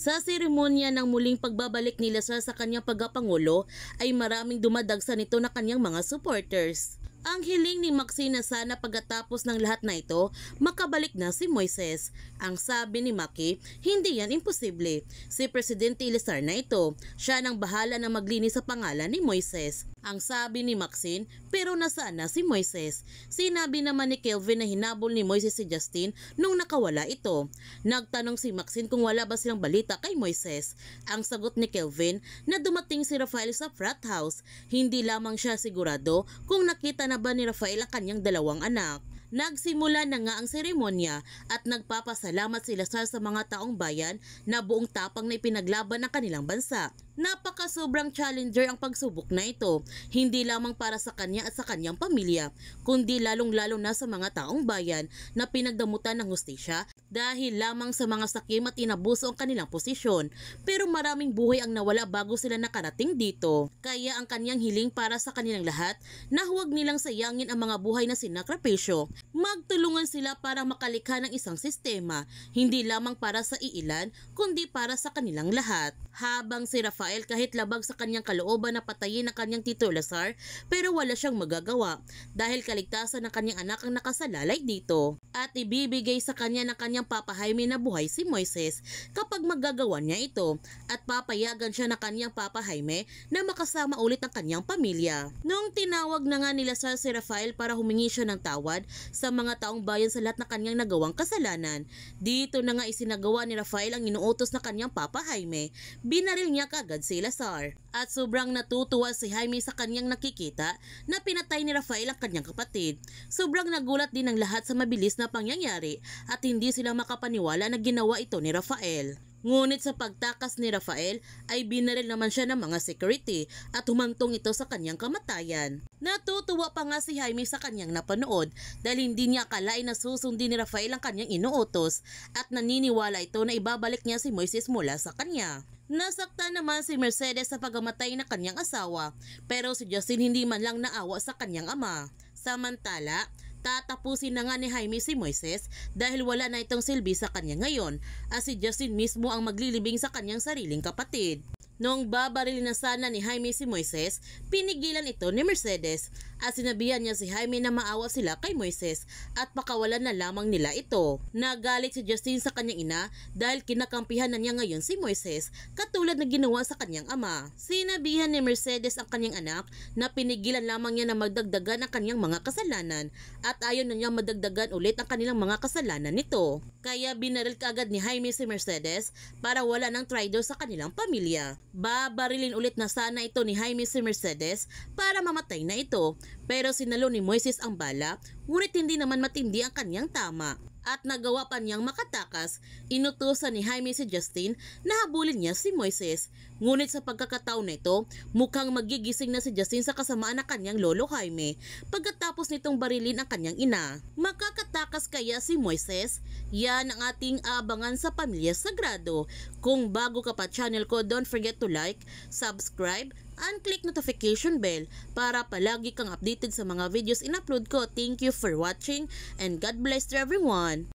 Sa seremonya ng muling pagbabalik ni Lazar sa kanyang pagkapangulo ay maraming dumadagsa nito na kanyang mga supporters. Ang hiling ni Maxine na sana pagkatapos ng lahat na ito, makabalik na si Moises. Ang sabi ni Maki, hindi yan imposible. Si Presidente Lazar na ito, siya nang bahala na maglinis sa pangalan ni Moises. Ang sabi ni Maxine, pero nasaan na si Moises? Sinabi naman ni Kelvin na hinabol ni Moises si Justin nung nakawala ito. Nagtanong si Maxine kung wala ba silang balita kay Moises. Ang sagot ni Kelvin na dumating si Rafael sa frat house. Hindi lamang siya sigurado kung nakita na ba ni Rafael ang kanyang dalawang anak. Nagsimula na nga ang seremonya at nagpapasalamat si Lazar sa mga taong bayan na buong tapang na ipinaglaban ng kanilang bansa. Napaka-sobrang challenger ang pagsubok na ito, hindi lamang para sa kanya at sa kanyang pamilya, kundi lalong-lalo na sa mga taong bayan na pinagdamutan ng hustisya dahil lamang sa mga sakim at inabuso ang kanilang posisyon. Pero maraming buhay ang nawala bago sila nakarating dito. Kaya ang kanyang hiling para sa kanilang lahat na huwag nilang sayangin ang mga buhay na sinakripisyo. Magtulungan sila para makalikha ng isang sistema, hindi lamang para sa iilan, kundi para sa kanilang lahat. Habang si Rafael kahit labag sa kanyang kalooban na patayin ang kanyang Tito Lazar, pero wala siyang magagawa dahil kaligtasan ng kanyang anak ang nakasalalay dito. At ibibigay sa kanya ng kanyang Papa Jaime na buhay si Moises kapag magagawa niya ito at papayagan siya ng kanyang Papa Jaime na makasama ulit ang kanyang pamilya. Noong tinawag na nga ni Lazar si Rafael para humingi siya ng tawad sa mga taong bayan sa lahat ng kanyang nagawang kasalanan, dito na nga isinagawa ni Rafael ang inuutos na kanyang Papa Jaime. Binaril niya kaagad si Lazar at sobrang natutuwa si Jaime sa kanyang nakikita na pinatay ni Rafael ang kanyang kapatid. Sobrang nagulat din ang lahat sa mabilis na pangyayari at hindi sila makapaniwala na ginawa ito ni Rafael. Ngunit sa pagtakas ni Rafael ay binaril naman siya ng mga security at humantong ito sa kanyang kamatayan. Natutuwa pa nga si Jaime sa kanyang napanood dahil hindi niya akalain na susundin ni Rafael ang kanyang inuutos at naniniwala ito na ibabalik niya si Moises mula sa kanya. Nasaktan naman si Mercedes sa pagkamatay ng kanyang asawa pero si Justin hindi man lang naawa sa kanyang ama. Samantala, tatapusin na nga ni Jaime si Moises dahil wala na itong silbi sa kanya ngayon at si Justin mismo ang maglilibing sa kanyang sariling kapatid. Noong babarilin na sana ni Jaime si Moises, pinigilan ito ni Mercedes at sinabihan niya si Jaime na maawa sila kay Moises at pakawalan na lamang nila ito. Nagalit si Justin sa kanyang ina dahil kinakampihan na niya ngayon si Moises katulad na ginawa sa kanyang ama. Sinabihan ni Mercedes ang kanyang anak na pinigilan lamang niya na magdagdagan ang kanyang mga kasalanan at ayaw na niya madagdagan ulit ang kanilang mga kasalanan nito. Kaya binaril kaagad ni Jaime si Mercedes para wala ng traitor sa kanilang pamilya. Babarilin ulit na sana ito ni Jaime si Mercedes para mamatay na ito pero sinalo ni Moises ang bala ngunit hindi naman matindi ang kanyang tama. At nagawa pa niyang makatakas, inutusan ni Jaime si Justin na habulin niya si Moises. Ngunit sa pagkakataon na ito, mukhang magigising na si Justin sa kasamaan ng kanyang lolo Jaime pagkatapos nitong barilin ang kanyang ina. Makakatakas kaya si Moises? Yan ang ating abangan sa Pamilya Sagrado. Kung bago ka pa channel ko, don't forget to like, subscribe, and click notification bell para palagi kang updated sa mga videos in-upload ko. Thank you for watching and God bless to everyone.